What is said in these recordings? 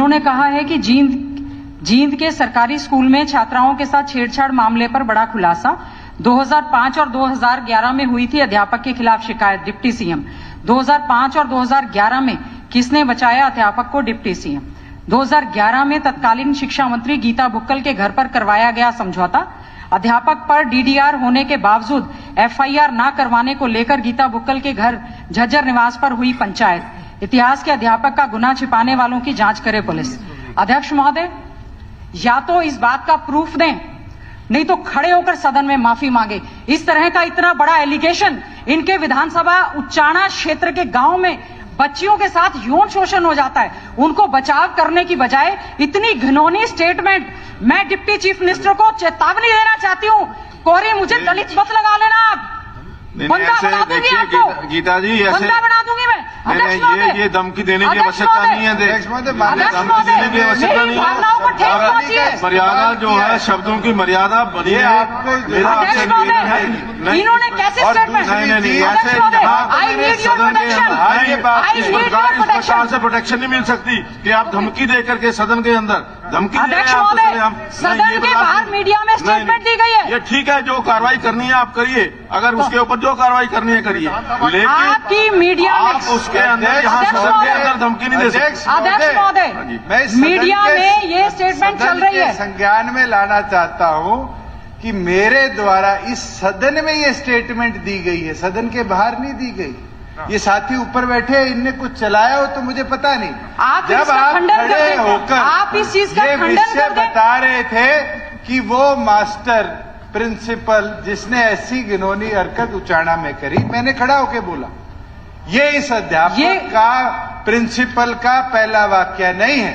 उन्होंने कहा है कि जींद के सरकारी स्कूल में छात्राओं के साथ छेड़छाड़ मामले पर बड़ा खुलासा। 2005 और 2011 में हुई थी अध्यापक के खिलाफ शिकायत, डिप्टी सीएम। 2005 और 2011 में किसने बचाया अध्यापक को, डिप्टी सीएम। 2011 में तत्कालीन शिक्षा मंत्री गीता बुक्कल के घर पर करवाया गया समझौता। अध्यापक पर डीडीआर होने के बावजूद एफआईआर न करवाने को लेकर गीता बुक्कल के घर झज्जर निवास पर हुई पंचायत। इतिहास के अध्यापक का गुनाह छिपाने वालों की जांच करे पुलिस। अध्यक्ष महोदय, या तो इस बात का प्रूफ दें, नहीं तो खड़े होकर सदन में माफी मांगे। इस तरह का इतना बड़ा एलिगेशन, इनके विधानसभा उच्चाणा क्षेत्र के गांव में बच्चियों के साथ यौन शोषण हो जाता है, उनको बचाव करने की बजाय इतनी घिनौनी स्टेटमेंट। मैं डिप्टी चीफ मिनिस्टर को चेतावनी देना चाहती हूँ, कोरी मुझे दलित मत लगा लेना आप, बंदा बना दूंगी आपको। गीता जी, ऐसे बंदा बना दूंगी मैं। ये धमकी देने की आवश्यकता नहीं है। धमकी देने की आवश्यकता नहीं है। मर्यादा जो है, शब्दों की मर्यादा बनी है। इन्होंने कैसे स्टेटमेंट, नहीं ऐसे सरकार से प्रोटेक्शन नहीं मिल सकती कि आप धमकी दे करके सदन के अंदर धमकी। अध्यक्ष महोदय, सदन के बाहर मीडिया में स्टेटमेंट दी गई है। ये ठीक है, जो कार्रवाई करनी है आप करिए, अगर उसके ऊपर जो कार्रवाई करनी है करिए, लेकिन आपकी मीडिया में आप उसके अंदर यहाँ सदन के अंदर धमकी नहीं दे सकते। अध्यक्ष महोदय, मीडिया में ये स्टेटमेंट चल रही है। संज्ञान में लाना चाहता हूँ कि मेरे द्वारा इस सदन में ये स्टेटमेंट दी गई है, सदन के बाहर नहीं दी गई। ये साथी ऊपर बैठे, इनने कुछ चलाया हो तो मुझे पता नहीं। आप जब आप खड़े होकर आप इस चीज का ये खंडन विषय कर दें। बता रहे थे कि वो मास्टर प्रिंसिपल जिसने ऐसी घिनौनी हरकत उचाणा में करी, मैंने खड़ा होकर बोला ये इस अध्यापक का, प्रिंसिपल का पहला वाक्य नहीं है।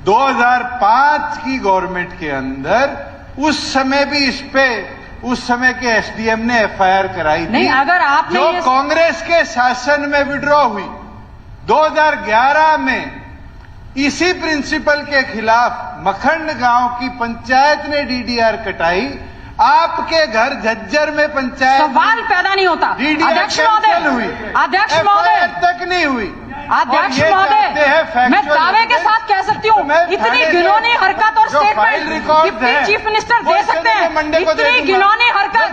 2005 की गवर्नमेंट के अंदर उस समय भी इस पे उस समय के एसडीएम ने एफआईआर कराई थी। नहीं, अगर आपने जो कांग्रेस के शासन में विड्रॉ हुई 2011 में, इसी प्रिंसिपल के खिलाफ मखंड गांव की पंचायत ने डीडीआर कटाई। आपके घर झज्जर में पंचायत सवाल पैदा नहीं होता। अध्यक्ष महोदय, अध्यक्ष महोदय तक नहीं हुई। अध्यक्ष महोदय, मैं दावे के साथ कह सकती हूँ, इतनी घिनौनी हरकत और स्टेटमेंट डिप्टी चीफ मिनिस्टर दे सकते हैं। इतनी घिनौनी हरकत,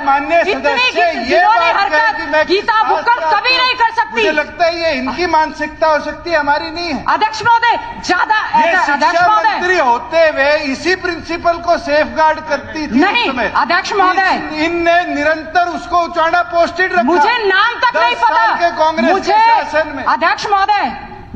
इतनी घिनौनी हरकत गीता बुक्कल कभी नहीं कर सकती। मुझे लगता है ये इनकी मानसिकता हो सकती है, हमारी नहीं है। अध्यक्ष महोदय, ज्यादा शिक्षा मंत्री होते हुए इसी प्रिंसिपल को सेफगार्ड करती थी नहीं। अध्यक्ष महोदय, इनने निरंतर उसको उचाणा पोस्टेड रखा। मुझे नाम तक नहीं पता के कांग्रेस के शासन में। अध्यक्ष महोदय,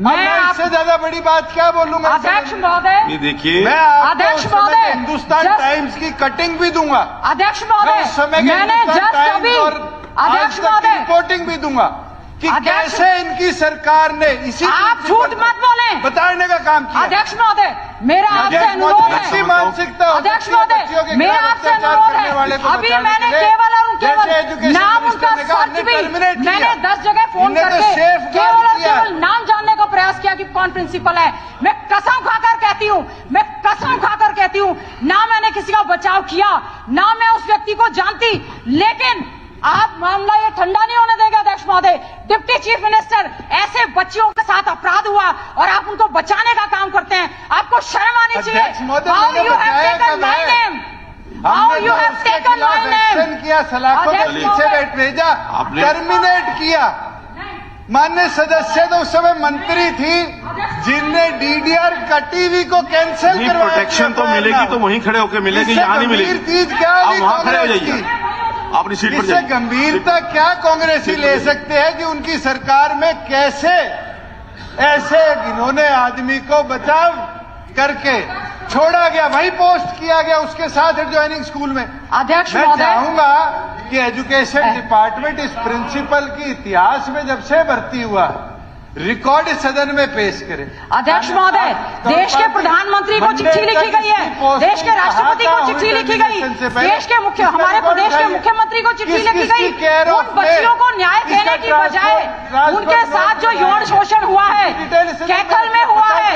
मैं इससे ज्यादा बड़ी बात क्या बोलूंगा। अध्यक्ष महोदय, देखिए, मैं अध्यक्ष महोदय, हिंदुस्तान टाइम्स की कटिंग भी दूंगा। अध्यक्ष महोदय, मैंने जस्ट अभी, अध्यक्ष महोदय, रिपोर्टिंग भी दूंगा कि कैसे इनकी सरकार ने इसी, आप झूठ मत बोले, बताने का काम किया। अध्यक्ष महोदय, मेरा आपसे अनुरोध है। मानसिकता, अध्यक्ष महोदय, मेरा आपसे अनुरोध है। अभी मैंने केवल और केवल नाम उनका सर्च भी, मैंने 10 जगह फोन करके केवल और केवल नाम जानने का प्रयास किया कि कौन प्रिंसिपल है। मैं कसम खाकर कहती हूँ, मैं कसम खाकर कहती हूँ, ना मैंने किसी का बचाव किया, ना मैं उस व्यक्ति को जानती, लेकिन आप मामला ये ठंडा नहीं होने देंगे। अध्यक्ष महोदय, डिप्टी चीफ मिनिस्टर, ऐसे बच्चियों के साथ अपराध हुआ और आप उनको बचाने का काम करते हैं, आपको शर्म आनी चाहिए। How you have taken my name? How you have taken my name? किया, सलाखों को नीचे भेजा, टर्मिनेट किया। माननीय सदस्य तो उस समय मंत्री थी जिनने डीडीआर का टीवी को कैंसिल करवाया। प्रोटेक्शन तो मिलेगी तो वहीं खड़े होकर मिलेगी, यहाँ नहीं मिलेगी। चीज क्या आप वहाँ खड़े हो जाइए, अपनी सीट पर जाइए। गंभीरता क्या कांग्रेसी ले सकते हैं कि उनकी सरकार में कैसे ऐसे घिनौने आदमी को बचाव करके छोड़ा गया, वही पोस्ट किया गया उसके साथ ज्वाइनिंग स्कूल में। अध्यक्ष मैं महोदय, चाहूंगा कि एजुकेशन डिपार्टमेंट इस प्रिंसिपल की इतिहास में जब से भर्ती हुआ रिकॉर्ड सदन में पेश करे। अध्यक्ष महोदय, देश के प्रधानमंत्री को चिट्ठी लिखी गई है, देश के राष्ट्रपति को चिट्ठी लिखी गई, देश के हमारे प्रदेश के मुख्यमंत्री को चिट्ठी लिखी गई। उन बच्चियों को न्याय देने की बजाय उनके साथ जो यौन शोषण हुआ है, कैथल में हुआ है।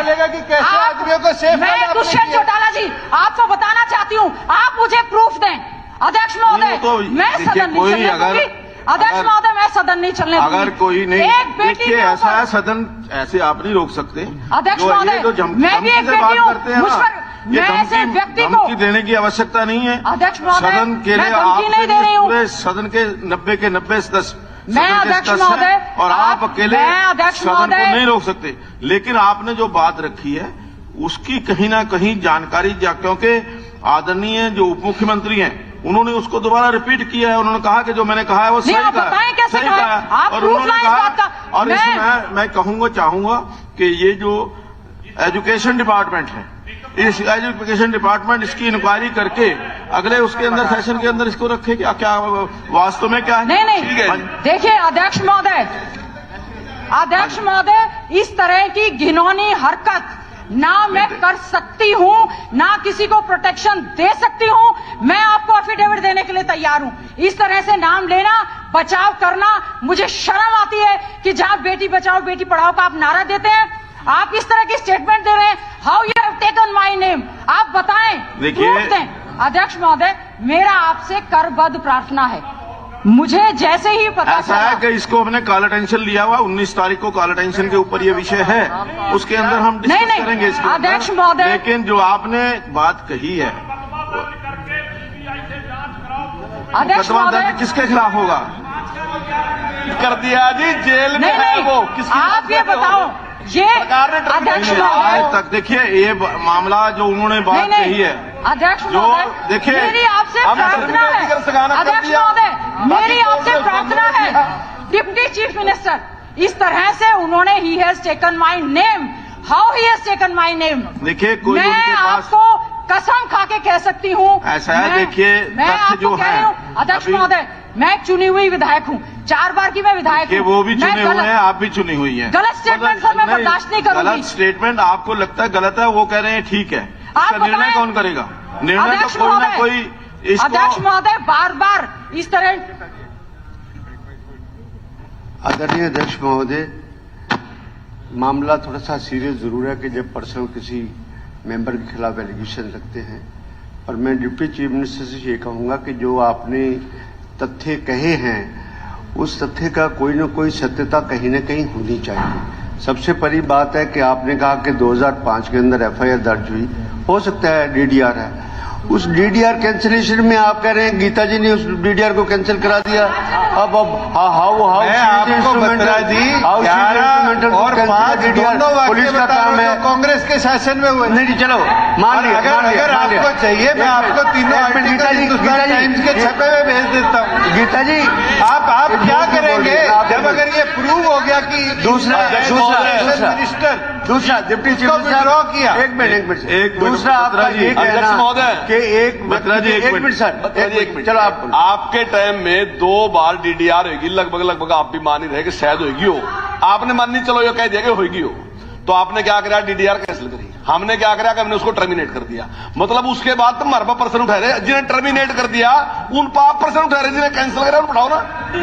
मैं दुष्यंत चौटाला जी आपको बताना चाहती हूँ, आप मुझे प्रूफ दें। अध्यक्ष महोदय, मैं सदन नहीं चलने दूंगी। अध्यक्ष महोदय, मैं सदन नहीं चलने दूंगी। अगर कोई नहीं, एक बेटी देखिए के ऐसा है, ऊपर सदन ऐसे आप नहीं रोक सकते। अध्यक्ष जो ये महोदय, जो मैं भी एक धमकी से बात बेटी हूँ, करते हैं मुझ ना, पर ये मैं ऐसे व्यक्ति को धमकी देने की आवश्यकता नहीं है। अध्यक्ष महोदय, सदन के मैं लिए धमकी नहीं दे रही हूँ। पूरे सदन के 90 के 90 10 मैं अध्यक्ष महोदय, और आप अकेले मैं अध्यक्ष सदन को महोदय नहीं रोक सकते। लेकिन आपने जो बात रखी है उसकी कहीं ना कहीं जानकारी, क्योंकि आदरणीय जो उप मुख्यमंत्री हैं उन्होंने उसको दोबारा रिपीट किया है। उन्होंने कहा कि जो मैंने कहा है वो सही नहीं, आप कहा बताएं है, कैसे सही कहा है? कहा है। आप और proof उन्होंने लाएं इस कहा, बात का। और इसमें मैं कहूंगा चाहूंगा कि ये जो एजुकेशन डिपार्टमेंट है, इस एजुकेशन डिपार्टमेंट इसकी इंक्वायरी करके अगले उसके अंदर सेशन के अंदर इसको रखे। क्या वास्तव में क्या है? नहीं ठीक है। देखिए अध्यक्ष महोदय, इस तरह की घिनौनी हरकत ना मैं कर सकती हूं, ना किसी को प्रोटेक्शन दे सकती हूं। मैं आपको एफिडेविट देने के लिए तैयार हूं। इस तरह से नाम लेना, बचाव करना, मुझे शर्म आती है कि जहां बेटी बचाओ बेटी पढ़ाओ का आप नारा देते हैं, आप इस तरह की स्टेटमेंट दे रहे हैं। How you have taken my name, आप बताएं, देखिए, proof दें। अध्यक्ष महोदय, मेरा आपसे करबद्ध प्रार्थना है, मुझे जैसे ही पता ऐसा है कि इसको हमने काला टेंशन लिया हुआ, 19 तारीख को काला टेंशन के ऊपर ये विषय है, उसके अंदर हम डिस्कस नहीं, करेंगे इसके अध्यक्ष अंदर। महोदय, लेकिन जो आपने बात कही है, अध्यक्ष मुकदमा महोदय, दर्ज किसके खिलाफ होगा? कर दिया जी, जेल में है नहीं, वो। किसकी आप ये बताओ, ये सरकार ने अध्यक्ष आज महोदय, तक देखिए ये मामला जो उन्होंने बात नहीं, कही है, अध्यक्ष जो महोदय, देखिए, मेरी आपसे हम प्रार्थना है, टर्मिनेट कर सकाना कर अध्यक्ष दिया। महोदय, मेरी बाकी आपसे कांग्रेस प्रार्थना है, डिप्टी चीफ मिनिस्टर, इस तरह से उन्होंने he has taken my name, how he has taken my name, देखिए कोई मैं उनके पास आपको कसम खा के कह सकती हूँ। ऐसा है, देखिए, मैं तथ्य आपको जो कह है, रही हूँ, अध्यक्ष अभी- महोदय, मैं एक चुनी हुई विधायक हूँ, 4 बार की मैं विधायक कि हूँ। वो भी मैं चुने हुए हैं, आप भी चुनी हुई हैं। गलत स्टेटमेंट सर मैं बर्दाश्त नहीं करूंगी। गलत स्टेटमेंट आपको लगता है गलत है, वो कह रहे हैं ठीक है, इसका निर्णय बताएं। कौन करेगा? निर्णय अध्यक्ष तो कोई ना महोदय, कोई अध्यक्ष इसको। महोदय, बार बार इस तरह आदरणीय अध्यक्ष महोदय, मामला थोड़ा सा सीरियस जरूर है कि जब पर्सनल किसी मेंबर के खिलाफ एलिगेशन लगते हैं, और मैं डिप्टी चीफ मिनिस्टर से ये कहूंगा कि जो आपने तथ्य कहे हैं उस तथ्य का कोई न कोई सत्यता कहीं न कहीं होनी चाहिए। सबसे बड़ी बात है कि आपने कहा कि 2005 के अंदर एफआईआर दर्ज हुई, हो सकता है डीडीआर है, उस डीडीआर कैंसिलेशन में आप कह रहे हैं गीता जी ने उस डीडीआर को कैंसिल करा दिया। अब हाउ मैं आपको बत्रा जी 11 और 5 दोनों वाक्य पुलिस का बता काम रहा है। हूं, जो कांग्रेस के शासन में हुए। नहीं चलो मान लिया, अगर आपको चाहिए मैं आपको तीनों आर्टिकल हिंदुस्तान टाइम्स के छपे हुए भेज देता हूँ। गीता जी आप क्या करेंगे जब अगर ये प्रूव हो गया कि दूसरा मिनिस्टर डिप्टी चीफ इसको withdraw किया। एक मिनट एक दूसरा आपका बत्रा जी, ये अध्यक्ष कहना महोदय, कि एक बत्रा जी, एक मिनट सर, एक मिनट, चलो आप आपके टाइम में 2 बार डीडीआर होगी, लगभग आप भी मान ही रहे कि शायद होगी हो, आपने मान नहीं, चलो ये कह दिया कि होगी हो, तो आपने क्या करा? डीडीआर कैंसिल करी। हमने क्या करा कि हमने उसको टर्मिनेट कर दिया। मतलब उसके बाद तुम हमारे पर पर्सन उठा रहे, जिन्हें टर्मिनेट कर दिया उन पर आप पर्सन उठा रहे, जिन्हें कैंसिल करा उन उठाओ ना।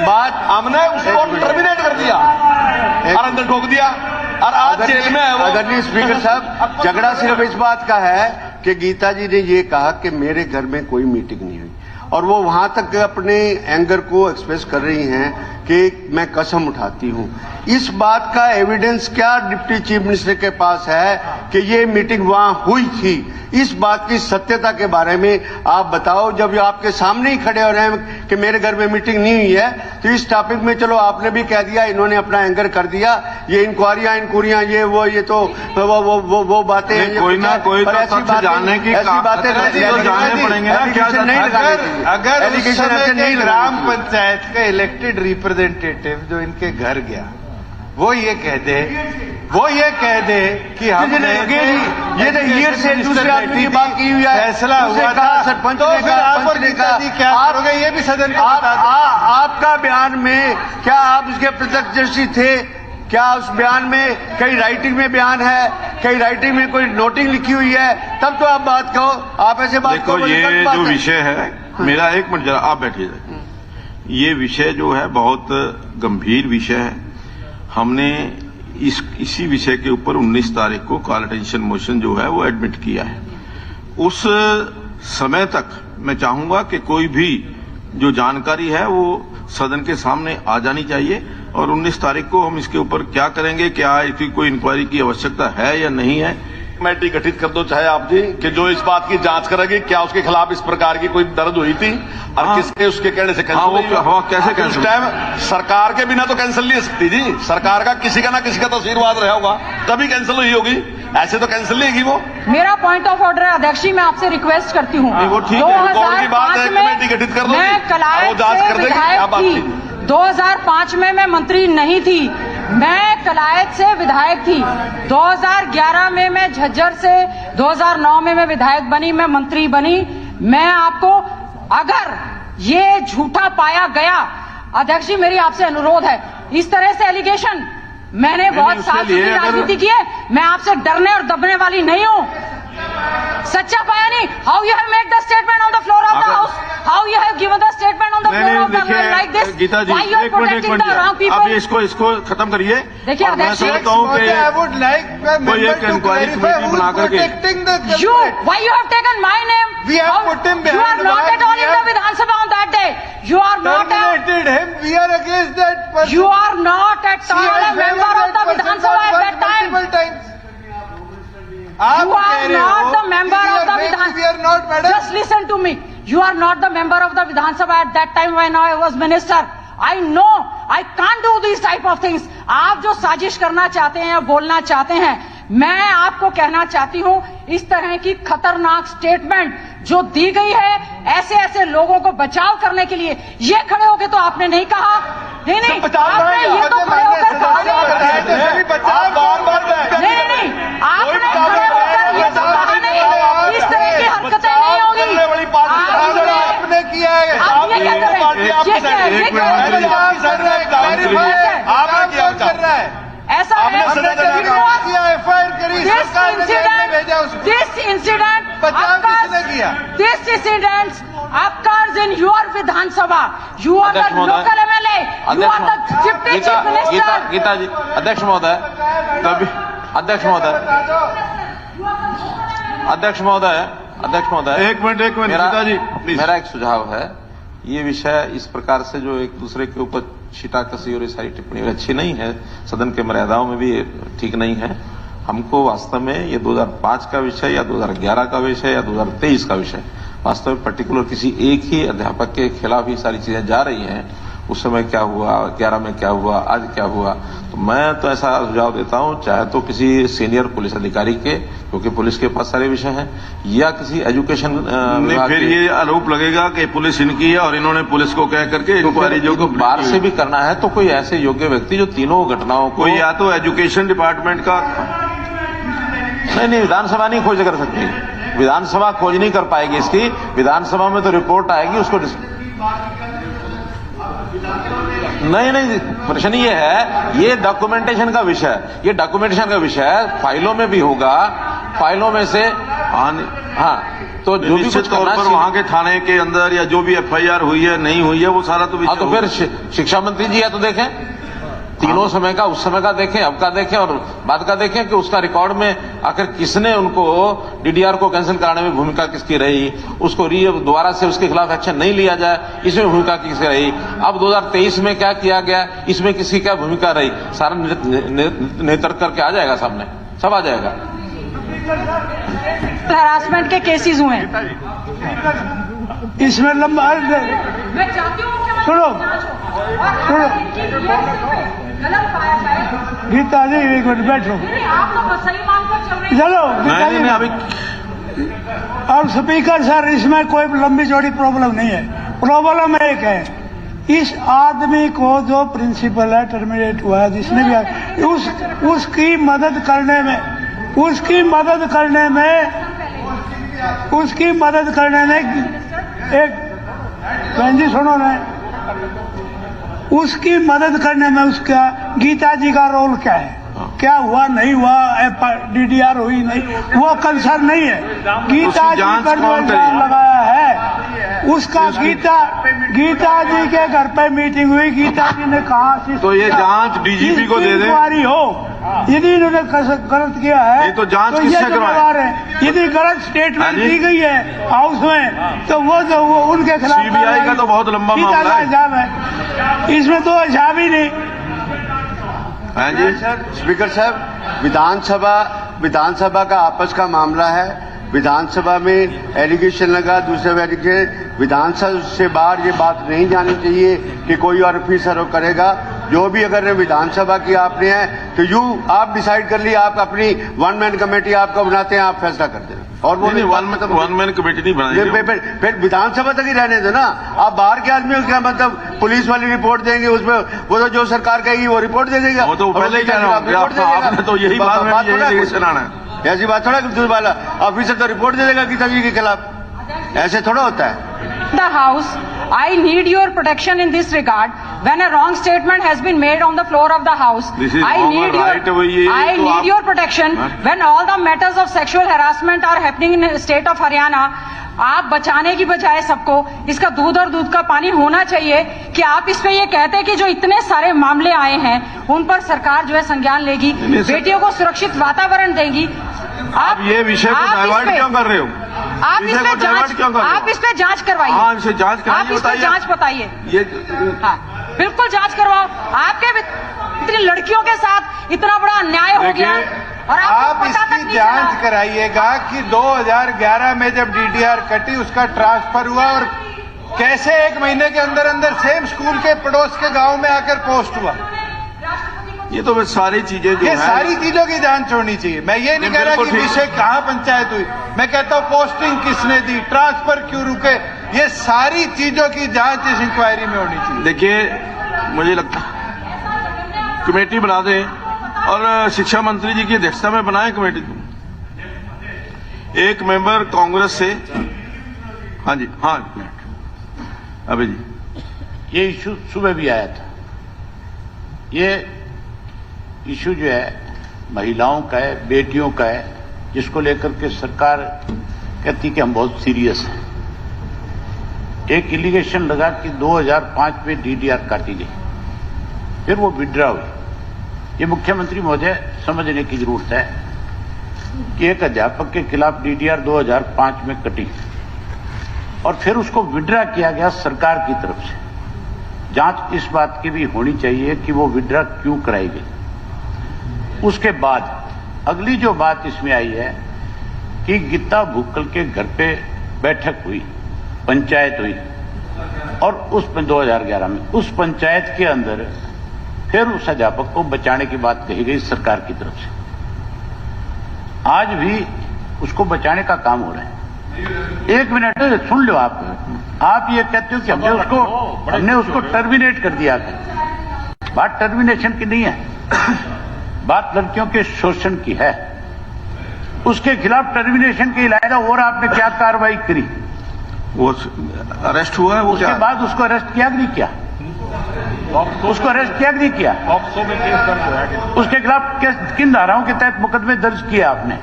बात हमने उसको टर्मिनेट कर दिया और अंदर ठोक दिया, और आज जेल में है वो। आदरणीय स्पीकर साहब, झगड़ा सिर्फ इस बात का है कि गीता जी ने ये कहा कि मेरे घर में कोई मीटिंग नहीं हुई, और वो वहां तक अपने एंगर को एक्सप्रेस कर रही हैं कि मैं कसम उठाती हूं। इस बात का एविडेंस क्या डिप्टी चीफ मिनिस्टर के पास है कि ये मीटिंग वहां हुई थी? इस बात की सत्यता के बारे में आप बताओ। जब ये आपके सामने ही खड़े हो रहे हैं कि मेरे घर में मीटिंग नहीं हुई है, तो इस टॉपिक में चलो आपने भी कह दिया, इन्होंने अपना एंगर कर दिया, ये इंक्वायरियां ये वो ये तो वो बातें हैं, कोई ना कोई तो तथ्य जानने की ऐसी बातें जानने पड़ेंगे ना, क्या नहीं अगर उस एलिगेशन समय ऐसे के नहीं ग्राम लगानी चाहिए। पंचायत का इलेक्टेड रिप्रेजेंटेटिव जो इनके घर गया, वो ये कह दे कि हमने ये ईयर से दूसरे आदमी की बात की हुई है, फैसला उसने हुआ कहा, था, सरपंच तो ने फिर कहा, आप और पंच ने गीता कहा, जी क्या आप- करोगे? ये भी सदन को बता दें। आपका बयान में क्या आप उसके प्रत्यक्षदर्शी थे? क्या उस बयान में कई राइटिंग में बयान है, कई राइटिंग में कोई नोटिंग लिखी हुई है? तब तो आप बात कहो, आप ऐसे बात देखो करो, ये गलत बात जो है। विषय है, मेरा एक मिनट जरा आप बैठिए जरा। ये विषय जो है बहुत गंभीर विषय है। हमने इसी विषय के ऊपर 19 तारीख को कॉल अटेंशन मोशन जो है वो एडमिट किया है। उस समय तक मैं चाहूंगा कि कोई भी जो जानकारी है वो सदन के सामने आ जानी चाहिए और 19 तारीख को हम इसके ऊपर क्या करेंगे, क्या इसकी कोई इंक्वायरी की आवश्यकता है या नहीं है। कमेटी गठित कर दो चाहे आप जी, कि जो इस बात की जांच करेगी क्या उसके खिलाफ इस प्रकार की कोई दर्द हुई थी और हाँ। किसके उसके कहने से हाँ, वो कैंसिल हाँ, कैसे कैंसिल? उस टाइम सरकार के बिना तो कैंसिल नहीं हो सकती जी, सरकार का किसी का ना किसी का तो आशीर्वाद रहा होगा तभी कैंसिल हुई होगी, ऐसे तो कैंसिल नहीं होगी वो। मेरा पॉइंट ऑफ ऑर्डर है अध्यक्ष जी, मैं आपसे रिक्वेस्ट करती हूँ। नहीं, वो ठीक है। रिकॉर्ड की बात है, कमेटी गठित कर दो मैं जी। कलायत वो जांच से कर देगी, क्या विधायक बात थी। थी? 2005 में मैं मंत्री नहीं थी, मैं कलायत से विधायक थी। 2011 में मैं झज्जर से, 2009 में मैं विधायक बनी, मैं मंत्री बनी। मैं आपको अगर ये झूठा पाया गया, अध्यक्ष जी मेरी आपसे अनुरोध है, इस तरह से एलिगेशन, मैंने बहुत उसके साल लिए की अगर- राजनीति की है, मैं आपसे डरने और दबने वाली नहीं हूं। सच्चा पाया नहीं। How you have made the statement on the floor of the अगर- house, how you have given the statement on the floor of the देखिए like this, Geeta ji, why you are एक मिनट प्रोटेक्टिंग द रॉन्ग आप people. इसको खत्म करिए। देखिए, और मैं अध्यक्ष जी, समझता हूँ कि I would like the कोई member एक to inquiry clarify committee who बना is करके- protecting the You, culprit. why you have taken my name? We have How- put him You are behind not bars, at all we in the have Vidhan Sabha on that day. You are not a, Terminated him. We are against that person. you are not at She all has a member favored of the that Vidhan person Sabha at for that time. multiple times. आप You are कह रहे not हो the member कि we of are the fake, Vidhan. we are not, madam. Just listen to me. You are not the member of the Vidhan Sabha at that time when I was minister. I know I can't do these type of things. आप जो साजिश करना चाहते हैं या बोलना चाहते हैं, मैं आपको कहना चाहती हूं, इस तरह की खतरनाक स्टेटमेंट जो दी गई है ऐसे ऐसे लोगों को बचाव करने के लिए, ये खड़े होकर तो आपने नहीं कहा। नहीं नहीं, आपने ये तो खड़े होकर कहा नहीं। नहीं, आपने खड़े होकर ये तो कहा नहीं, इस तरह की हरकतें नहीं होगी। आपने किया है। आप ये क्या कर रहे हैं? ये क्या है? ये क्या है? कर रहा है। ऐसा है एफआईआर करी, सरकार ने जेल में भेजा उसको। दिस इंसिडेंट बचाव किसने किया? This incident occurs in your Vidhan Sabha. You are the अध्यक्ष महोदय, local MLA. You are the deputy chief minister. Gita जी, अध्यक्ष महोदय, तभी अध्यक्ष महोदय, अध्यक्ष महोदय, एक मिनट गीता जी प्लीज। मेरा एक सुझाव है, ये विषय इस प्रकार से जो एक दूसरे के ऊपर छीटाकसी और ये सारी टिप्पणी अच्छी नहीं है, सदन के मर्यादाओं में भी ठीक नहीं है। हमको वास्तव में ये 2005 का विषय या 2011 का विषय या 2023 का विषय, वास्तव में पर्टिकुलर किसी एक ही अध्यापक के खिलाफ ही सारी चीजें जा रही हैं। उस समय क्या हुआ, 11 में क्या हुआ, आज क्या हुआ, तो मैं तो ऐसा सुझाव देता हूं, चाहे तो किसी सीनियर पुलिस अधिकारी के, क्योंकि पुलिस के पास सारे विषय हैं, या किसी एजुकेशन नहीं, फिर ये आरोप लगेगा कि पुलिस इनकी है और इन्होंने पुलिस को कह करके इंक्वायरी जो बाहर से भी करना है तो कोई ऐसे योग्य व्यक्ति जो तीनों घटनाओं को, कोई या तो एजुकेशन डिपार्टमेंट का, नहीं विधानसभा नहीं खोज कर सकती, विधानसभा खोज नहीं कर पाएगी इसकी, विधानसभा में तो रिपोर्ट आएगी उसको नहीं, प्रश्न ये है, ये डॉक्यूमेंटेशन का विषय है, ये डॉक्यूमेंटेशन का विषय है, फाइलों में भी होगा, फाइलों में से हाँ, तो जो भी निश्चित कुछ तौर करना पर वहां के थाने के अंदर या जो भी एफआईआर हुई है नहीं हुई है वो सारा तो हाँ, तो फिर शिक्षा मंत्री जी है तो देखें, तीनों समय का, उस समय का देखें, अब का देखें और बाद का देखें कि उसका रिकॉर्ड में आखिर किसने उनको डीडीआर को कैंसिल कराने में भूमिका किसकी रही, उसको दोबारा से उसके खिलाफ एक्शन नहीं लिया जाए, इसमें भूमिका किसकी रही, अब 2023 में क्या किया गया, इसमें किसकी क्या भूमिका रही, सारा नेतृत्व करके आ जाएगा सामने, सब आ जाएगा। हरासमेंट के केसेस हुए हैं। इसमें लंबा मैं चाहती हूँ कि सुनो, गलत पाया जाए। गीता जी एक मिनट बैठो, नहीं, आप तो सही मानकर चल रहे हैं। चलो गीता नहीं जी। अभी और स्पीकर सर, इसमें कोई लंबी चौड़ी प्रॉब्लम नहीं है, प्रॉब्लम एक है, इस आदमी को जो प्रिंसिपल है टर्मिनेट हुआ है, जिसने भी उसकी मदद करने में एक बहन जी सुनो ना, उसकी मदद करने में उसका गीता जी का रोल क्या है, क्या हुआ नहीं हुआ, डीडीआर हुई नहीं, वो कंसर्न नहीं है। गीता जी पर जो इल्जाम लगाया है उसका गीता जी के घर पे मीटिंग हुई, गीता जी ने कहा तो ये जांच डीजीपी को दे दें। इंक्वायरी हो, यदि इन्होंने गलत किया है ये तो जांच ये किससे करवाए? जिम्मेदार है। यदि गलत स्टेटमेंट हाँ जी। दी गई है हाउस में तो वो उनके खिलाफ CBI का तो बहुत लंबा गीता मामला का है। हिसाब है, इसमें तो हिसाब ही नहीं। हैं जी? सर स्पीकर साहब, विधानसभा का आपस का मामला है। विधानसभा में एलिगेशन लगा, दूसरे विधानसभा से बाहर ये बात नहीं जानी चाहिए कि कोई और ऑफिसर करेगा। जो भी अगर विधानसभा की आपने है तो आप डिसाइड कर लिया, आप अपनी वन मैन कमेटी आपको बनाते हैं, आप फैसला कर देना। और वो नहीं, वन मैन कमेटी नहीं बनाई। फिर विधानसभा तक ही रहने दो ना। आप बाहर के आदमी हो क्या, मतलब पुलिस वाली रिपोर्ट देंगे, उसमें वो तो जो सरकार कहेगी वो रिपोर्ट दे देगा। वो तो पहले ही कह रहा हूँ, आपने तो यही बात में एलिगेशन आना है। ऐसी बात थोड़ा कि वाला ऑफिसर तो रिपोर्ट दे देगा गीता जी के खिलाफ, ऐसे थोड़ा होता है। The House, I need your protection in this regard. When a wrong statement has been made on the floor of the House, This is I wrong need or right, वो ये I तो need आप- your protection. हाँ? When all the matters of sexual harassment are happening in the state of Haryana, आप बचाने की बजाय सबको इसका दूध और दूध का पानी होना चाहिए कि आप इस पे ये कहते हैं कि जो इतने सारे मामले आए हैं उन पर सरकार जो है संज्ञान लेगी, नहीं, सर। बेटियों को सुरक्षित वातावरण देगी। आप ये विषय को आप इस डाइवर्ट पे- क्यों कर रहे हो? आप विषय इस पे को डाइवर्ट जांच क्यों कर रहे हो? आप इस पे जांच करवाइए। हाँ, इसे जांच आप कराइए, इस पे जांच बताइए। ये हाँ, बिल्कुल जांच करवाओ। आपके इतनी लड़कियों के साथ इतना बड़ा अन्याय हो देखिए, गया और आप आपको पता तक इसकी नहीं जांच चला। कराइएगा कि 2011 में जब डीडीआर कटी उसका ट्रांसफर हुआ और कैसे 1 महीने के अंदर अंदर सेम स्कूल के पड़ोस के गांव में आकर पोस्ट हुआ। ये तो बस सारी चीजें जो ये है सारी चीजों की जांच होनी चाहिए। मैं ये नहीं कह रहा कि बिल्कुल ठीक। विषय कहाँ पंचायत हुई, मैं कहता हूँ पोस्टिंग किसने दी, ट्रांसफर क्यों रुके, ये सारी चीजों की जांच इस इंक्वायरी में होनी चाहिए। देखिए, मुझे लगता है कमेटी बना दें और शिक्षा मंत्री जी की अध्यक्षता में बनाए कमेटी को। एक मेंबर कांग्रेस से, हाँ जी, हाँ अभी जी, ये इशू सुबह भी आया था। ये इशू जो है महिलाओं का है, बेटियों का है, जिसको लेकर के सरकार कहती कि हम बहुत सीरियस हैं। एक एलिगेशन लगा कि 2005 में डीडीआर काटी गई, फिर वो विड्रॉ हुई। ये मुख्यमंत्री महोदय समझने की जरूरत है कि एक अध्यापक के खिलाफ डीडीआर 2005 में कटी और फिर उसको विड्रॉ किया गया सरकार की तरफ से। जांच इस बात की भी होनी चाहिए कि वो विड्रॉ क्यों कराई गई। उसके बाद अगली जो बात इसमें आई है कि गीता भुक्कल के घर पे बैठक हुई, पंचायत हुई और उस 2011 में उस पंचायत के अंदर फिर उस अध्यापक को बचाने की बात कही गई सरकार की तरफ से। आज भी उसको बचाने का काम हो रहा है। 1 मिनट सुन लो आप ये कहते हो कि हमने उसको टर्मिनेट कर दिया। बात टर्मिनेशन की नहीं है, बात लड़कियों के शोषण की है। उसके खिलाफ टर्मिनेशन के अलावा और आपने क्या कार्रवाई करी? वो अरेस्ट हुआ है, वो उसके क्या बाद उसको अरेस्ट किया कि नहीं किया? उसको अरेस्ट किया कि नहीं किया? उसके खिलाफ किन धाराओं के तहत मुकदमे दर्ज किए आपने?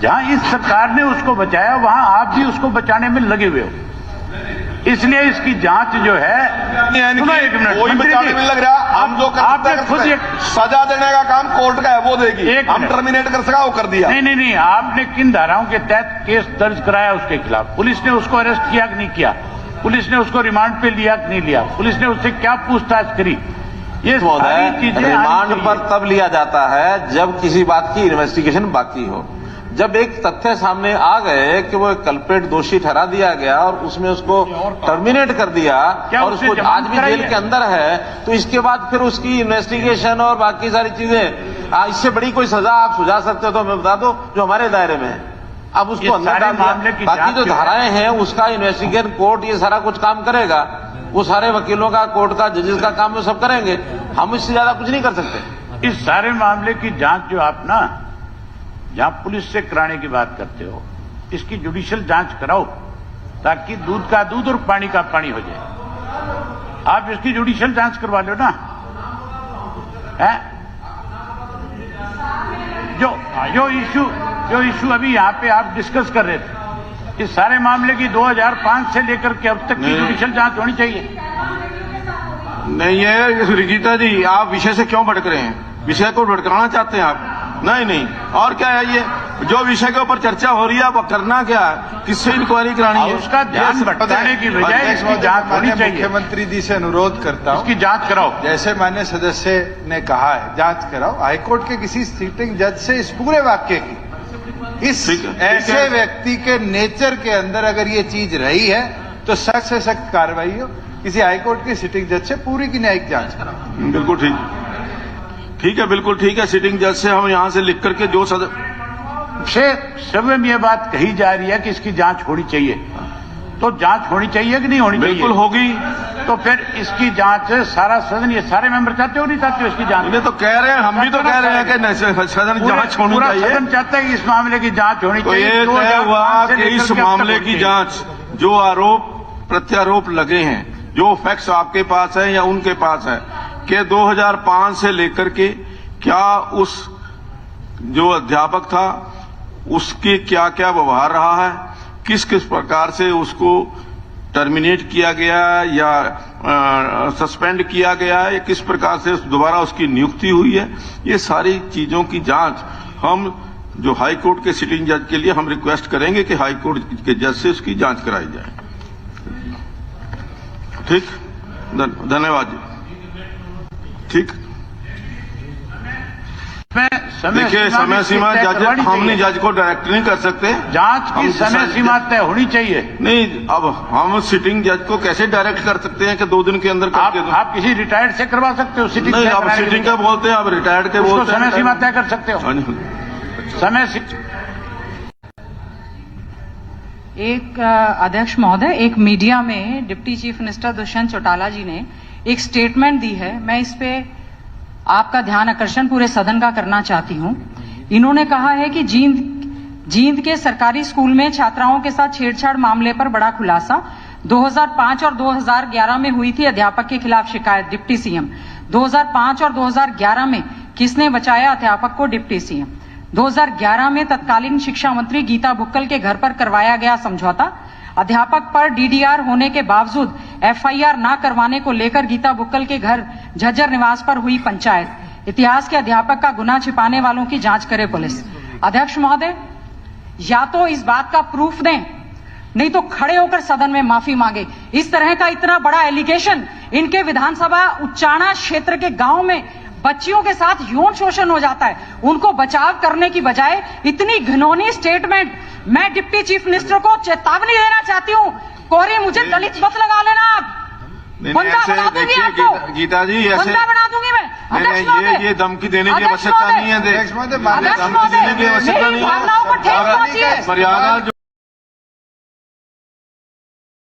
जहां इस सरकार ने उसको बचाया वहां आप भी उसको बचाने में लगे हुए हो। इसलिए इसकी जांच जो है, सुनो एक मिनट, कोई मंत्री बचाने जी, में लग रहा, हम जो आपने खुद एक सजा देने का काम कोर्ट का है, वो देगी। एक हम मिनट। टर्मिनेट कर सका, वो कर दिया। नहीं, आपने किन धाराओं के तहत केस दर्ज कराया उसके खिलाफ? पुलिस ने उसको अरेस्ट किया कि नहीं किया? पुलिस ने उसको रिमांड पे लिया कि नहीं लिया? पुलिस ने उससे क्या पूछताछ करी? ये सारी चीजें रिमांड पर तब लिया जाता है जब किसी बात की इन्वेस्टिगेशन बाकी हो। जब एक तथ्य सामने आ गए कि वो कल्प्रेट दोषी ठहरा दिया गया और उसमें उसको टर्मिनेट कर दिया और उसको आज भी जेल के अंदर है, तो इसके बाद फिर उसकी इन्वेस्टिगेशन और बाकी सारी चीजें, इससे बड़ी कोई सजा आप सुझा सकते हो तो मैं बता दो जो हमारे दायरे में है। अब उसको अंदर डाल दिया। बाकी जो धाराएं हैं उसका इन्वेस्टिगेशन कोर्ट ये सारा कुछ काम करेगा। वो सारे वकीलों का, कोर्ट का, जजेस का काम वो सब करेंगे। हम इससे ज्यादा कुछ नहीं कर सकते। इस सारे मामले की जांच जो आप ना जहां पुलिस से कराने की बात करते हो, इसकी जुडिशियल जांच कराओ ताकि दूध का दूध और पानी का पानी हो जाए। आप इसकी जुडिशियल जांच करवा लो ना। है जो इशू अभी यहां पे आप डिस्कस कर रहे थे, इस सारे मामले की 2005 से लेकर के अब तक की जुडिशियल जांच होनी चाहिए। नहीं है। गीता जी, आप विषय से क्यों भटक रहे हैं? विषय को भटकाना चाहते हैं आप? नहीं नहीं, और क्या है ये जो विषय के ऊपर चर्चा हो रही है, वो करना क्या है, किससे इंक्वायरी करानी है? उसका ध्यान भटकाने की बजाय इसकी जांच होनी चाहिए। मुख्यमंत्री जी से अनुरोध करता हूं, इसकी जांच कराओ। जैसे माननीय सदस्य ने कहा है, जांच कराओ। हाईकोर्ट के किसी सिटिंग जज से इस पूरे वाक्य की, इस ठीक है, ऐसे व्यक्ति के नेचर के अंदर अगर ये चीज रही है तो सख्त से सख्त कार्रवाई हो। किसी हाईकोर्ट के सिटिंग जज से पूरी की न्यायिक जांच कराओ। बिल्कुल ठीक है, बिल्कुल ठीक है। सिटिंग जज से हम यहां से लिख करके जो सभा में ये बात कही जा रही है कि इसकी जांच होनी चाहिए, तो जांच होनी चाहिए कि नहीं होनी चाहिए? बिल्कुल होगी। तो फिर इसकी जांच सारा सदन, ये सारे मेंबर चाहते हो नहीं चाहते हो इसकी जांच? ये तो कह रहे हैं, हम भी तो कह रहे हैं कि सदन जांच होनी पूरा चाहिए। सदन चाहता है कि इस मामले की जांच होनी तो चाहिए। ये तय हुआ कि इस मामले की जांच, जो आरोप प्रत्यारोप लगे हैं, जो फैक्ट्स आपके पास है या उनके पास है, कि 2005 से लेकर के क्या उस जो अध्यापक था उसके क्या क्या व्यवहार रहा है, किस किस प्रकार से उसको टर्मिनेट किया गया या सस्पेंड किया गया है, किस प्रकार से दोबारा उसकी नियुक्ति हुई है, ये सारी चीजों की जांच हम जो हाई कोर्ट के सिटिंग जज के लिए हम रिक्वेस्ट करेंगे कि हाई कोर्ट के जज से उसकी जांच कराई जाए। ठीक, धन्यवाद जी। ठीक, देखिए समय सीमा जज, हमने जज को डायरेक्ट नहीं कर सकते। जांच की समय सीमा तय होनी चाहिए। नहीं, अब हम सिटिंग जज को कैसे डायरेक्ट कर सकते हैं कि 2 दिन के अंदर करके दो? आप किसी रिटायर्ड से करवा सकते हो सिटिंग? नहीं, आप सिटिंग का बोलते हैं, आप रिटायर्ड के बोलते हैं। समय सीमा तय कर सकते हो। समय एक अध्यक्ष महोदय, एक मीडिया में deputy chief minister Dushyant Chautala ji ने एक स्टेटमेंट दी है, मैं इस पे आपका ध्यान आकर्षण पूरे सदन का करना चाहती हूं। इन्होंने कहा है कि जींद के सरकारी स्कूल में छात्राओं के साथ छेड़छाड़ मामले पर बड़ा खुलासा। 2005 और 2011 में हुई थी अध्यापक के खिलाफ शिकायत, डिप्टी सीएम। 2005 और 2011 में किसने बचाया अध्यापक को, डिप्टी सीएम। 2011 में तत्कालीन शिक्षा मंत्री गीता बुक्कल के घर पर करवाया गया समझौता। अध्यापक पर डीडीआर होने के बावजूद एफआईआर न करवाने को लेकर गीता बुक्कल के घर झज्जर निवास पर हुई पंचायत। इतिहास के अध्यापक का गुनाह छिपाने वालों की जांच करे पुलिस। अध्यक्ष महोदय, या तो इस बात का प्रूफ दें, नहीं तो खड़े होकर सदन में माफी मांगे। इस तरह का इतना बड़ा एलिगेशन इनके विधानसभा उच्चाणा क्षेत्र के गांव में बच्चियों के साथ यौन शोषण हो जाता है, उनको बचाव करने की बजाय इतनी घिनौनी स्टेटमेंट। मैं डिप्टी चीफ मिनिस्टर को चेतावनी देना चाहती हूँ, कोरी मुझे दलित मत लगा लेना आप, बंदा बना दूंगी आपको। गीता जी, ऐसे बंदा बना दूंगी मैं। ये धमकी देने की आवश्यकता नहीं है। अध्यक्ष महोदय, मेरी भावनाओं को ठेस पहुंची है। मर्यादा